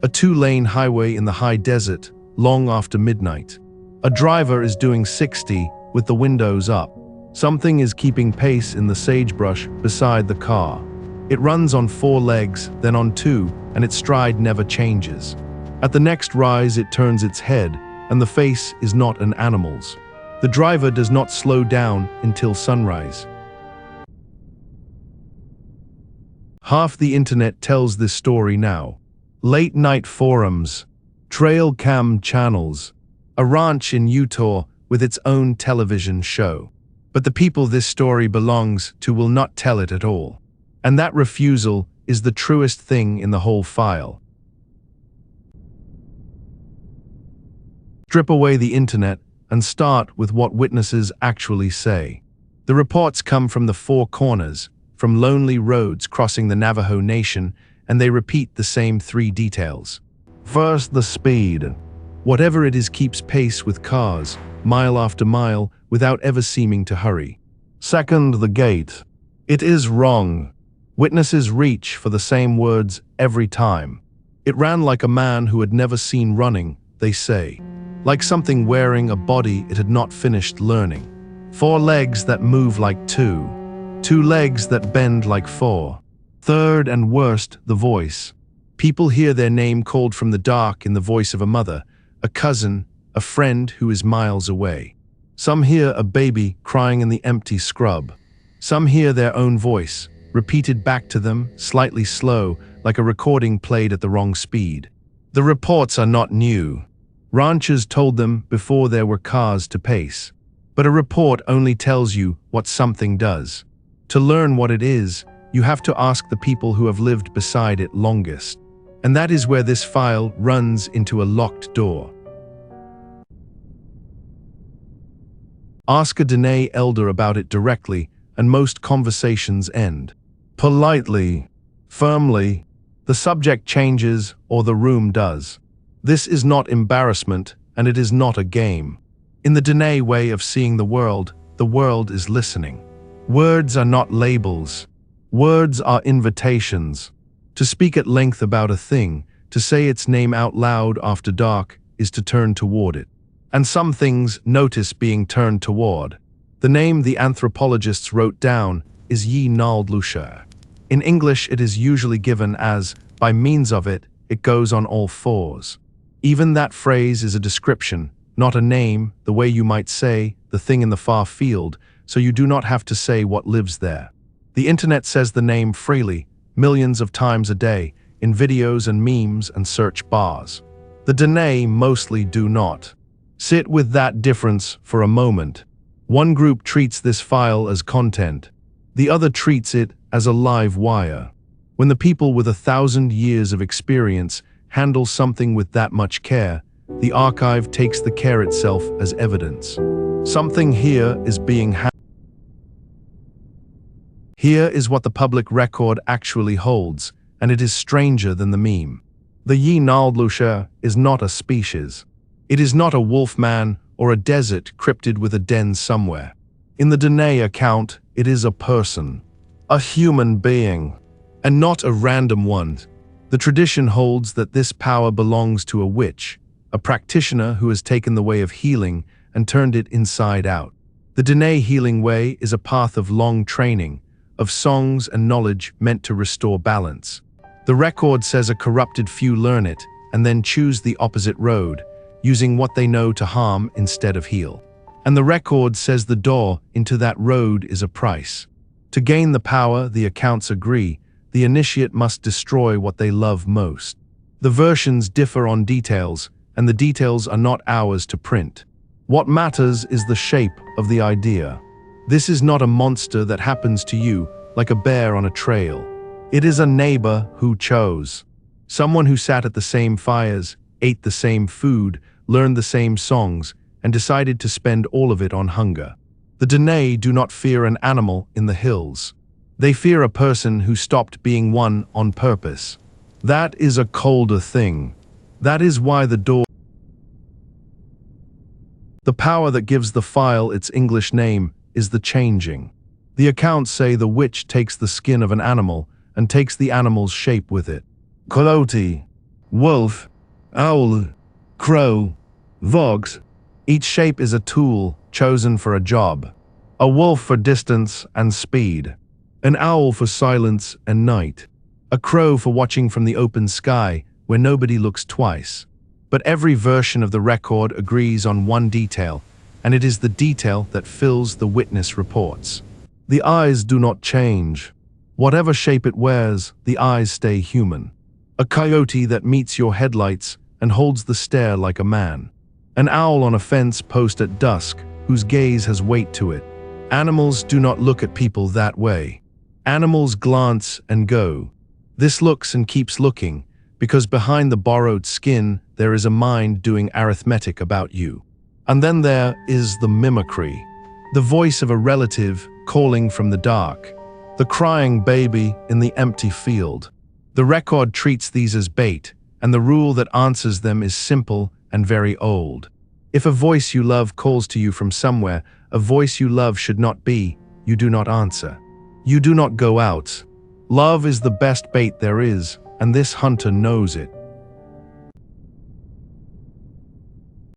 A 2-lane highway in the high desert, long after midnight. A driver is doing 60 with the windows up. Something is keeping pace in the sagebrush beside the car. It runs on 4 legs, then on 2, and its stride never changes. At the next rise, it turns its head, and the face is not an animal's. The driver does not slow down until sunrise. Half the internet tells this story now. Late-night forums, trail cam channels, a ranch in Utah with its own television show. But the people this story belongs to will not tell it at all. And that refusal is the truest thing in the whole file. Strip away the internet and start with what witnesses actually say. The reports come from the 4 corners, from lonely roads crossing the Navajo Nation, and they repeat the same 3 details. First, the speed. Whatever it is keeps pace with cars, mile after mile, without ever seeming to hurry. Second, the gait. It is wrong. Witnesses reach for the same words every time. It ran like a man who had never seen running, they say. Like something wearing a body it had not finished learning. 4 legs that move like 2. 2 legs that bend like 4. Third and worst, the voice. People hear their name called from the dark in the voice of a mother, a cousin, a friend who is miles away. Some hear a baby crying in the empty scrub. Some hear their own voice, repeated back to them, slightly slow, like a recording played at the wrong speed. The reports are not new. Ranchers told them before there were cars to pace. But a report only tells you what something does. To learn what it is, you have to ask the people who have lived beside it longest. And that is where this file runs into a locked door. Ask a Diné elder about it directly, and most conversations end. Politely, firmly, the subject changes or the room does. This is not embarrassment, and it is not a game. In the Diné way of seeing the world is listening. Words are not labels. Words are invitations. To speak at length about a thing, to say its name out loud after dark, is to turn toward it. And some things notice being turned toward. The name the anthropologists wrote down is naaldlooshii. In English, it is usually given as, by means of it, it goes on all 4s. Even that phrase is a description, not a name, the way you might say, the thing in the far field, so you do not have to say what lives there. The internet says the name freely, millions of times a day, in videos and memes and search bars. The Diné mostly do not. Sit with that difference for a moment. One group treats this file as content. The other treats it as a live wire. When the people with 1,000 years of experience handle something with that much care, the archive takes the care itself as evidence. Something here is being handled. Here is what the public record actually holds, and it is stranger than the meme. The naaldlooshii is not a species. It is not a wolf man or a desert cryptid with a den somewhere. In the Diné account, it is a person, a human being, and not a random one. The tradition holds that this power belongs to a witch, a practitioner who has taken the way of healing and turned it inside out. The Diné healing way is a path of long training, of songs and knowledge meant to restore balance. The record says a corrupted few learn it and then choose the opposite road, using what they know to harm instead of heal. And the record says the door into that road is a price. To gain the power, the accounts agree, the initiate must destroy what they love most. The versions differ on details, and the details are not ours to print. What matters is the shape of the idea. This is not a monster that happens to you, like a bear on a trail. It is a neighbor who chose. Someone who sat at the same fires, ate the same food, learned the same songs, and decided to spend all of it on hunger. The Diné do not fear an animal in the hills. They fear a person who stopped being one on purpose. That is a colder thing. That is why the door. The power that gives the file its English name is the changing. The accounts say the witch takes the skin of an animal and takes the animal's shape with it. Coyote, wolf, owl, crow, vox. Each shape is a tool chosen for a job. A wolf for distance and speed. An owl for silence and night. A crow for watching from the open sky where nobody looks twice. But every version of the record agrees on one detail, and it is the detail that fills the witness reports. The eyes do not change. Whatever shape it wears, the eyes stay human. A coyote that meets your headlights and holds the stare like a man. An owl on a fence post at dusk whose gaze has weight to it. Animals do not look at people that way. Animals glance and go. This looks and keeps looking, because behind the borrowed skin there is a mind doing arithmetic about you. And then there is the mimicry, the voice of a relative calling from the dark, the crying baby in the empty field. The record treats these as bait, and the rule that answers them is simple and very old. If a voice you love calls to you from somewhere, a voice you love should not be, you do not answer. You do not go out. Love is the best bait there is, and this hunter knows it.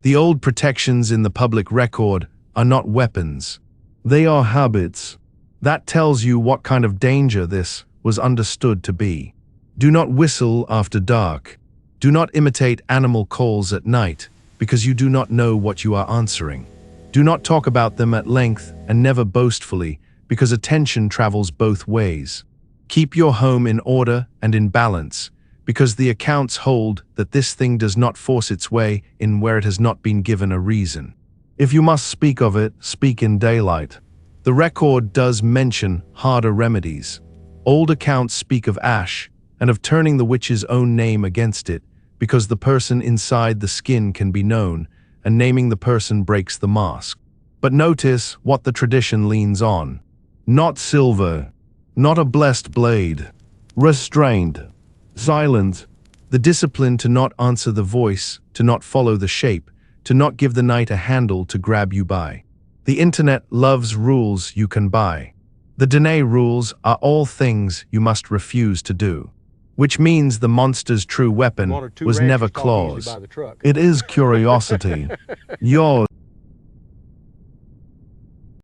The old protections in the public record are not weapons. They are habits. That tells you what kind of danger this was understood to be. Do not whistle after dark. Do not imitate animal calls at night, because you do not know what you are answering. Do not talk about them at length and never boastfully, because attention travels both ways. Keep your home in order and in balance, because the accounts hold that this thing does not force its way in where it has not been given a reason. If you must speak of it, speak in daylight. The record does mention harder remedies. Old accounts speak of ash and of turning the witch's own name against it, because the person inside the skin can be known, and naming the person breaks the mask. But notice what the tradition leans on. Not silver, not a blessed blade. Restrained, silent, the discipline to not answer the voice, to not follow the shape, to not give the night a handle to grab you by. The internet loves rules you can buy. The Diné rules are all things you must refuse to do. Which means the monster's true weapon was never claws. It is curiosity. Your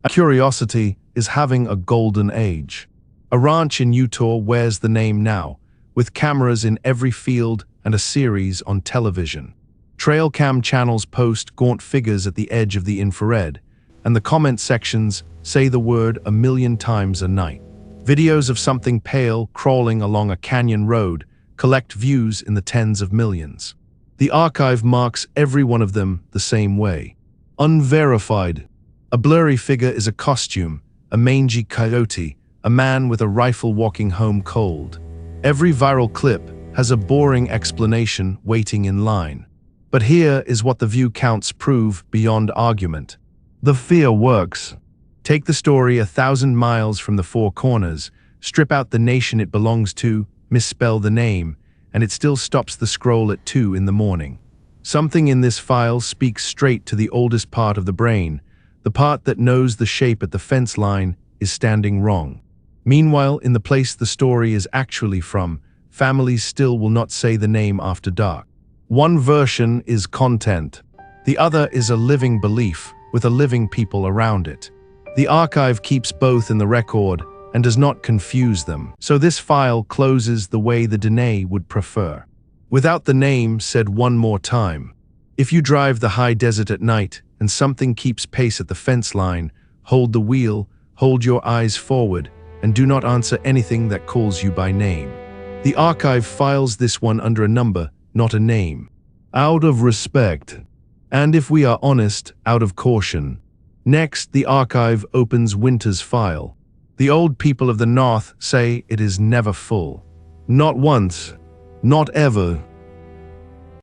curiosity is having a golden age. A ranch in Utah wears the name now, with cameras in every field and a series on television. Trail cam channels post gaunt figures at the edge of the infrared, and the comment sections say the word 1,000,000 times a night. Videos of something pale crawling along a canyon road collect views in the tens of millions. The archive marks every one of them the same way. Unverified. A blurry figure is a costume, a mangy coyote, a man with a rifle walking home cold. Every viral clip has a boring explanation waiting in line. But here is what the view counts prove beyond argument. The fear works. Take the story 1,000 miles from the four corners, strip out the nation it belongs to, misspell the name, and it still stops the scroll at 2 in the morning. Something in this file speaks straight to the oldest part of the brain, the part that knows the shape at the fence line is standing wrong. Meanwhile, in the place the story is actually from, families still will not say the name after dark. One version is content. The other is a living belief, with a living people around it. The archive keeps both in the record and does not confuse them, so this file closes the way the Diné would prefer. Without the name said one more time. If you drive the high desert at night and something keeps pace at the fence line, hold the wheel, hold your eyes forward, and do not answer anything that calls you by name. The archive files this one under a number, not a name. Out of respect. And if we are honest, out of caution. Next, the archive opens Winter's file. The old people of the North say it is never full. Not once. Not ever.